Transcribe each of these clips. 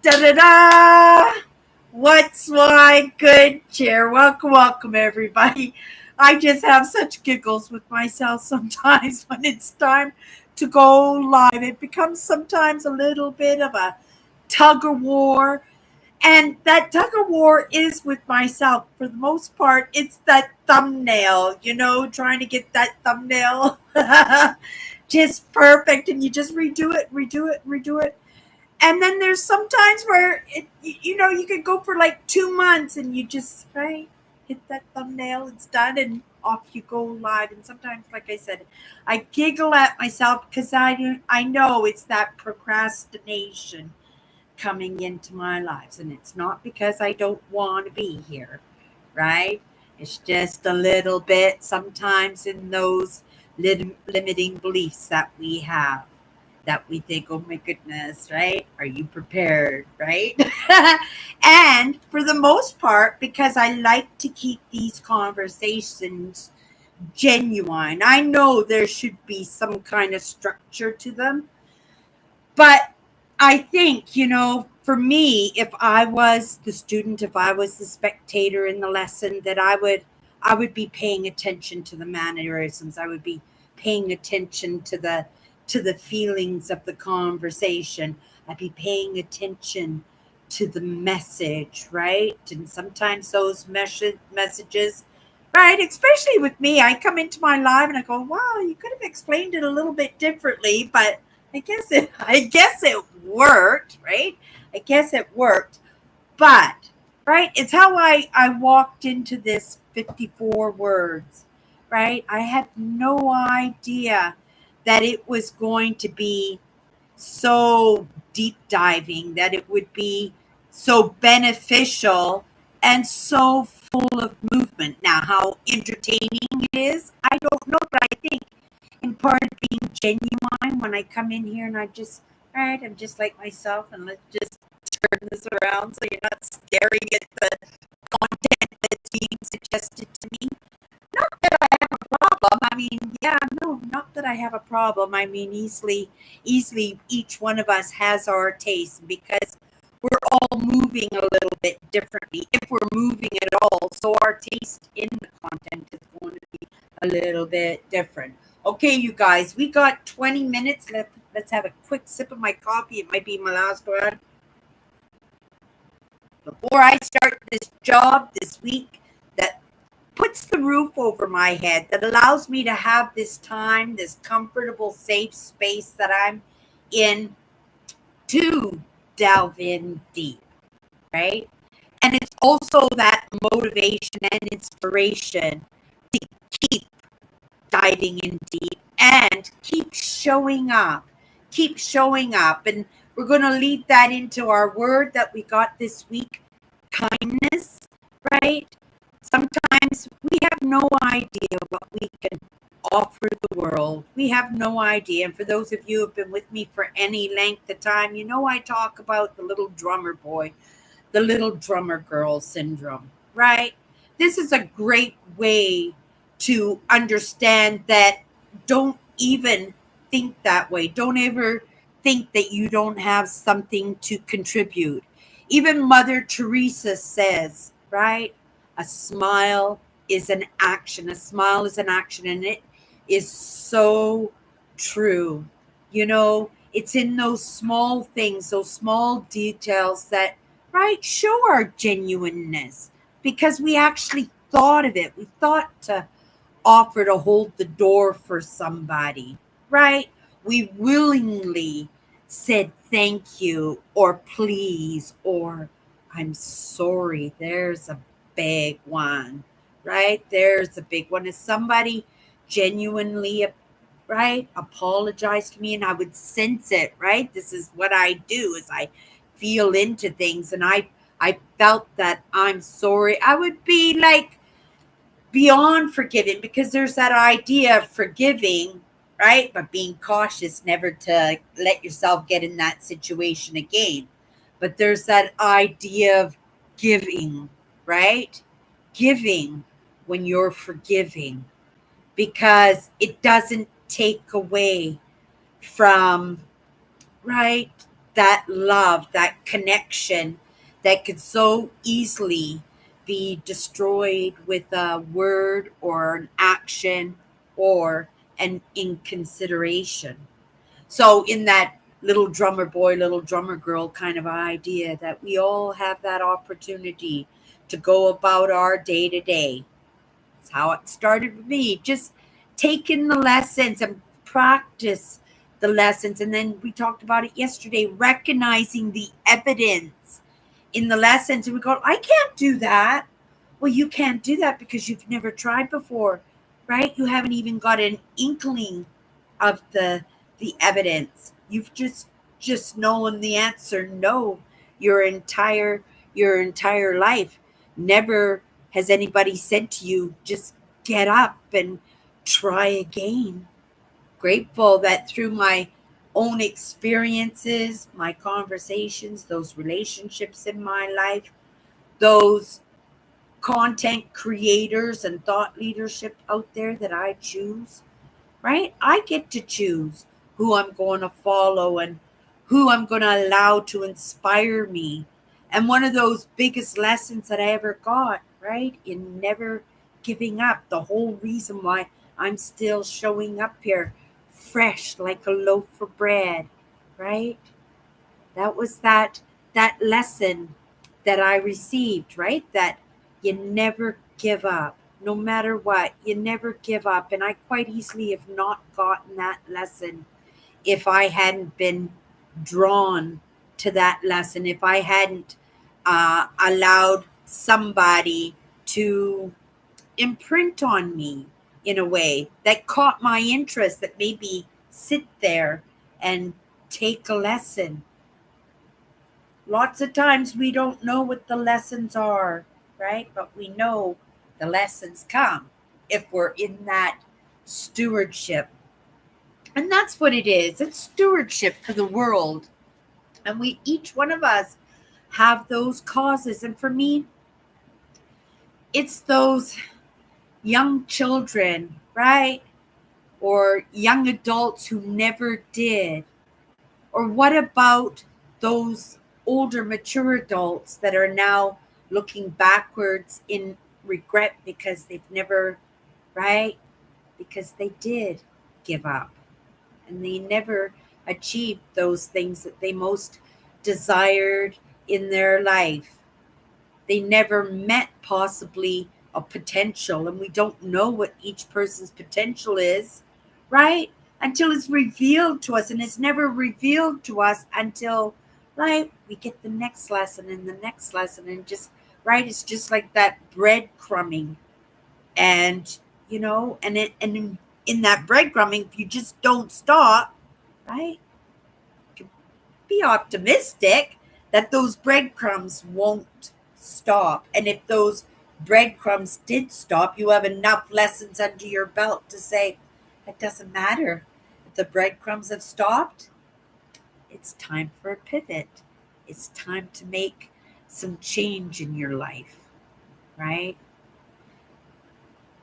Da da da! What's my good cheer? Welcome, welcome, everybody. I just have such giggles with myself sometimes when it's time to go live. It becomes sometimes a little bit of a tug of war. And that tug of war is with myself. For the most part, it's that thumbnail, trying to get that thumbnail just perfect. And you just redo it, redo it, redo it. And then there's sometimes where you could go for like 2 months and you just hit that thumbnail, it's done, and off you go live. And sometimes, like I said, I giggle at myself because I know it's that procrastination coming into my lives, and it's not because I don't want to be here, right? It's just a little bit sometimes in those limiting beliefs that we have, that we think, oh my goodness, right? Are you prepared, right? And for the most part, because I like to keep these conversations genuine, I know there should be some kind of structure to them. But I think, for me, if I was the student, if I was the spectator in the lesson, that I would be paying attention to the mannerisms. I would be paying attention to the feelings of the conversation. I'd be paying attention to the message, right? And sometimes those messages, right, especially with me, I come into my live and I go, wow, you could have explained it a little bit differently, but I guess it worked, right? I guess it worked. But right, it's how I walked into this 54 words, right? I had no idea that it was going to be so deep diving, that it would be so beneficial and so full of movement. Now, how entertaining it is, I don't know, but I think in part of being genuine when I come in here and I'm just like myself, and let's just turn this around so you're not staring at the content that's being suggested to me. Not that I have a problem. I mean, yeah, no, not that I have a problem. I mean, easily each one of us has our taste, because we're all moving a little bit differently, if we're moving at all. So our taste in the content is going to be a little bit different. Okay, you guys, we got 20 minutes. Let's have a quick sip of my coffee. It might be my last one before I start this job this week that puts the roof over my head, that allows me to have this time, this comfortable, safe space that I'm in to delve in deep, right? And it's also that motivation and inspiration to keep diving in deep and keep showing up. Keep showing up. And we're going to lead that into our word that we got this week, kindness, right? Sometimes we have no idea what we can offer the world. We have no idea. And for those of you who have been with me for any length of time, I talk about the little drummer boy, the little drummer girl syndrome, right? This is a great way to understand that. Don't even think that way. Don't ever think that you don't have something to contribute. Even Mother Teresa says, right? A smile is an action. A smile is an action. And it is so true. It's in those small things, those small details that, right, show our genuineness, because we actually thought of it. We thought to offer to hold the door for somebody, right? We willingly said thank you or please or I'm sorry. There's a big one, right? There's a big one. If somebody genuinely, right, apologized to me, and I would sense it, right? This is what I do, is I feel into things, and I felt that I'm sorry. I would be like, beyond forgiving, because there's that idea of forgiving, right? But being cautious never to let yourself get in that situation again. But there's that idea of giving, right? Giving when you're forgiving, because it doesn't take away from, right? that love, that connection that could so easily be destroyed with a word or an action or an inconsideration. So, in that little drummer boy, little drummer girl kind of idea, that we all have that opportunity to go about our day to day. That's how it started with me. Just taking the lessons and practice the lessons. And then we talked about it yesterday, recognizing the evidence in the lessons. And we go, I can't do that. Well, you can't do that because you've never tried before, right? You haven't even got an inkling of the evidence. You've just known the answer no your entire life. Never has anybody said to you, just get up and try again. Grateful that through my own experiences, my conversations, those relationships in my life, those content creators and thought leadership out there that I choose, right? I get to choose who I'm going to follow and who I'm going to allow to inspire me. And one of those biggest lessons that I ever got, right, in never giving up, the whole reason why I'm still showing up here fresh like a loaf of bread, right? That was that lesson that I received, right? That you never give up. No matter what, you never give up. And I quite easily have not gotten that lesson if I hadn't been drawn to that lesson, if I hadn't allowed somebody to imprint on me in a way that caught my interest, that made me sit there and take a lesson. Lots of times we don't know what the lessons are, right? But we know the lessons come if we're in that stewardship. And that's what it is. It's stewardship for the world. And we, each one of us, have those causes. And for me, it's those young children, right? Or young adults who never did. Or what about those older, mature adults that are now looking backwards in regret because they've never, right? Because they did give up and they never achieved those things that they most desired in their life. They never met possibly a potential, and we don't know what each person's potential is, right? Until it's revealed to us, and it's never revealed to us until, right, we get the next lesson and the next lesson, and just, right, it's just like that breadcrumbing. And in that breadcrumbing, if you just don't stop, right, be optimistic that those breadcrumbs won't stop. And if those breadcrumbs did stop, you have enough lessons under your belt to say, it doesn't matter. If the breadcrumbs have stopped, it's time for a pivot. It's time to make some change in your life, right?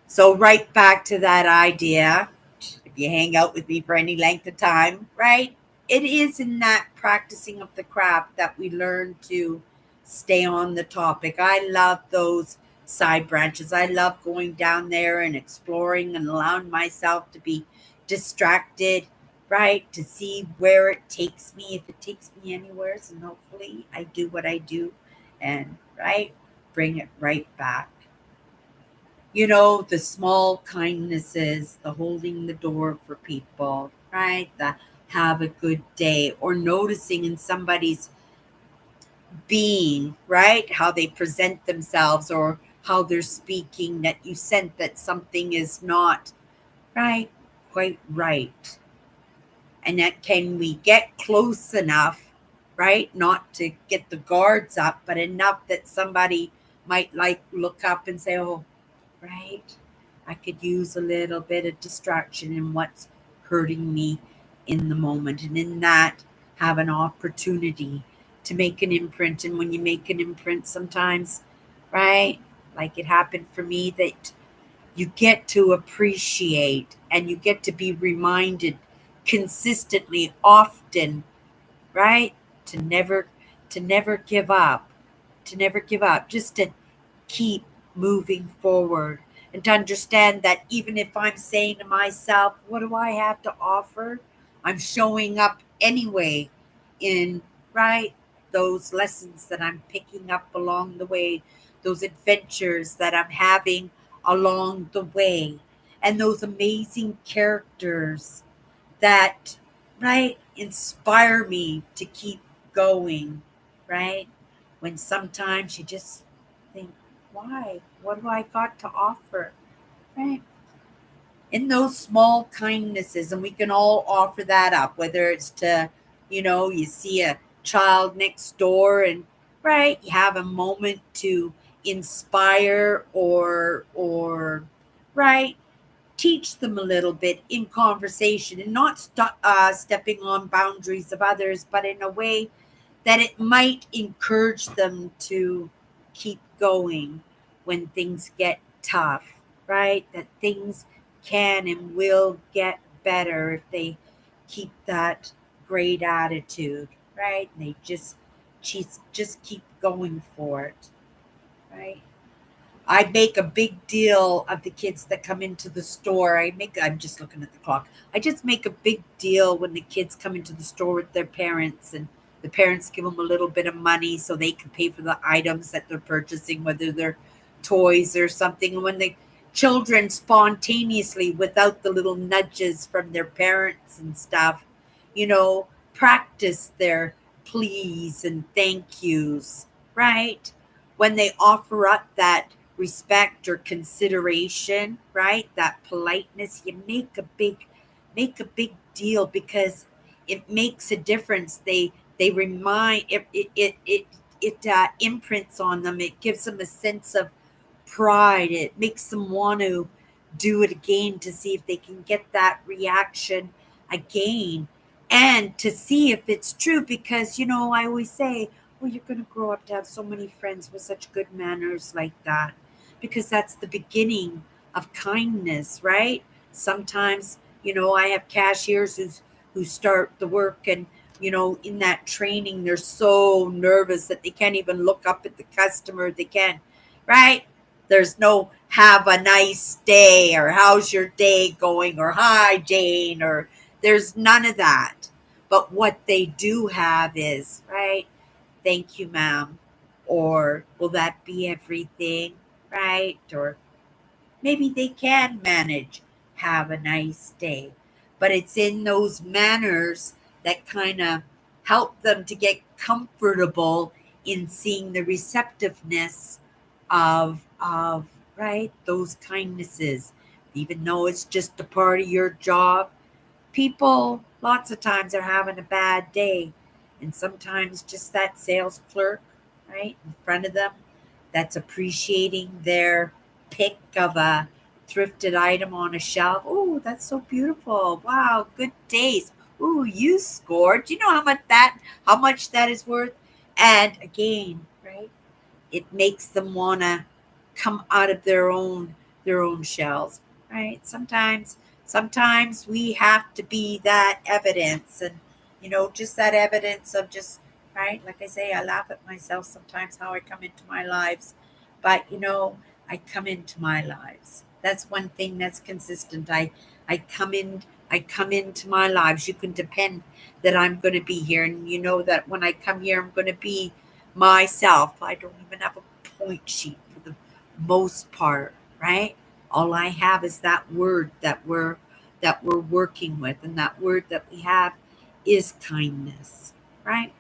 So, right back to that idea, if you hang out with me for any length of time, right? It is in that practicing of the craft that we learn to stay on the topic. I love those side branches. I love going down there and exploring and allowing myself to be distracted, right? To see where it takes me, if it takes me anywhere. And hopefully I do what I do and, right, bring it right back. The small kindnesses, the holding the door for people, right? The have a good day, or noticing in somebody's being, right? How they present themselves or how they're speaking, that you sense that something is not right, quite right. And that can we get close enough, right? Not to get the guards up, but enough that somebody might look up and say, oh, right, I could use a little bit of distraction in what's hurting me in the moment. And in that, have an opportunity to make an imprint. And when you make an imprint, sometimes, right, like it happened for me, that you get to appreciate and you get to be reminded consistently, often, right? to never give up, just to keep moving forward, and to understand that even if I'm saying to myself, what do I have to offer? I'm showing up anyway in, right, those lessons that I'm picking up along the way, those adventures that I'm having along the way, and those amazing characters that, right, inspire me to keep going, right? When sometimes you just think, why? What do I got to offer? Right? In those small kindnesses, and we can all offer that up, whether it's to, you see a child next door and, right, you have a moment to inspire or right, teach them a little bit in conversation, and not stepping on boundaries of others, but in a way that it might encourage them to keep going when things get tough, right? That things can and will get better if they keep that great attitude, right? And they just keep going for it, right? I make a big deal of the kids that come into the store. I'm just looking at the clock. I just make a big deal when the kids come into the store with their parents, and the parents give them a little bit of money so they can pay for the items that they're purchasing, whether they're toys or something. And when the children spontaneously, without the little nudges from their parents and stuff, practice their please and thank yous, right? When they offer up that respect or consideration, right? That politeness, you make a big deal, because it makes a difference. They remind it imprints on them. It gives them a sense of pride. It makes them want to do it again, to see if they can get that reaction again, and to see if it's true. Because I always say, well, you're going to grow up to have so many friends with such good manners like that, because that's the beginning of kindness, right? Sometimes, I have cashiers who start the work, and in that training, they're so nervous that they can't even look up at the customer. They can't, right? There's no have a nice day, or how's your day going, or hi Jane, or there's none of that. But what they do have is, right, thank you, ma'am, or will that be everything, right? Or maybe they can manage, have a nice day. But it's in those manners that kind of help them to get comfortable in seeing the receptiveness of right, those kindnesses. Even though it's just a part of your job, people lots of times are having a bad day, and sometimes just that sales clerk, right, in front of them, that's appreciating their pick of a thrifted item on a shelf. Oh, that's so beautiful. Wow, good taste. Ooh, you scored. Do you know how much that is worth? And again, right, it makes them want to come out of their own shells, right? Sometimes we have to be that evidence, and just that evidence of just, right, like I say, I laugh at myself sometimes how I come into my lives, but I come into my lives. That's one thing that's consistent. I come in I come into my lives. You can depend that I'm going to be here, and that when I come here, I'm going to be myself. I don't even have a point sheet for the most part, right? All I have is that word that we're working with, and that word that we have is kindness, right?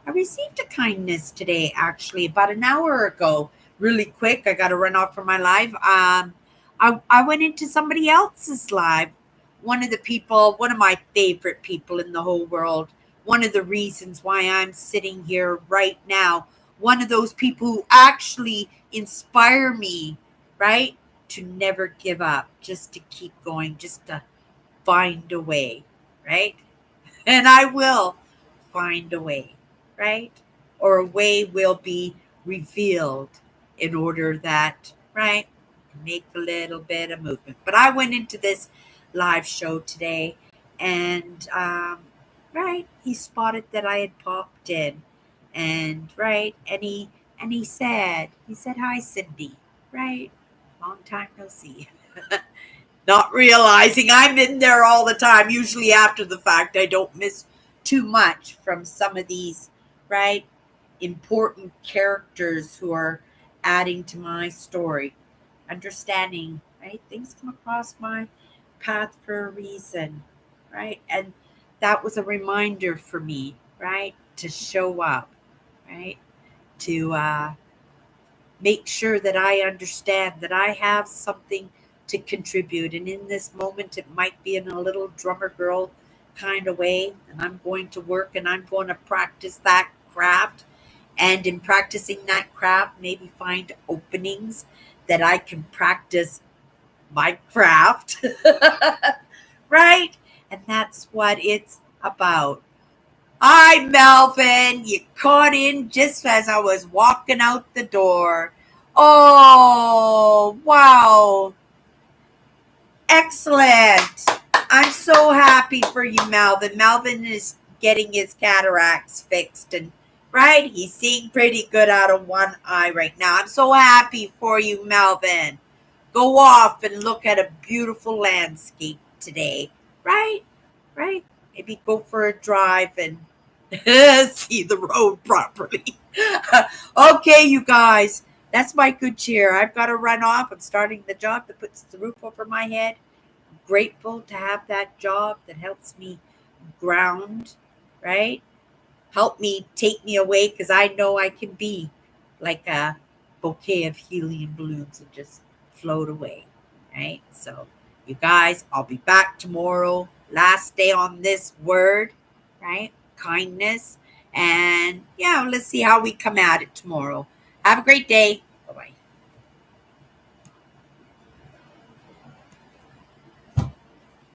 I received a kindness today, actually, about an hour ago. Really quick. I got to run off for my live. I went into somebody else's live. One of my favorite people in the whole world. One of the reasons why I'm sitting here right now. One of those people who actually inspire me, right? To never give up, just to keep going, just to find a way, right? And I will find a way, right? Or a way will be revealed in order that, right, make a little bit of movement. But I went into this live show today, and right? He spotted that I had popped in, and right, and he said, "Hi, Cindy." Right? Long time no see. Not realizing I'm in there all the time. Usually after the fact, I don't miss too much from some of these, right, important characters who are adding to my story. Understanding, right? Things come across my path for a reason, right? And that was a reminder for me, right, to show up, right, to make sure that I understand that I have something to contribute. And in this moment, it might be in a little drummer girl kind of way. And I'm going to work and I'm going to practice that craft. And in practicing that craft, maybe find openings that I can practice my craft. Right? And that's what it's about. Hi, Melvin. You caught in just as I was walking out the door. Oh, wow. Excellent. I'm so happy for you, Melvin. Melvin is getting his cataracts fixed and right, he's seeing pretty good out of one eye right now. I'm so happy for you, Melvin. Go off and look at a beautiful landscape today. Right? Right? Maybe go for a drive and see the road properly. Okay, you guys, that's my good cheer. I've got to run off. I'm starting the job that puts the roof over my head. I'm grateful to have that job that helps me ground, right? Help me, take me away because I know I can be like a bouquet of helium balloons and just float away, right? So, you guys, I'll be back tomorrow. Last day on this word, right? Kindness. And yeah, let's see how we come at it tomorrow. Have a great day.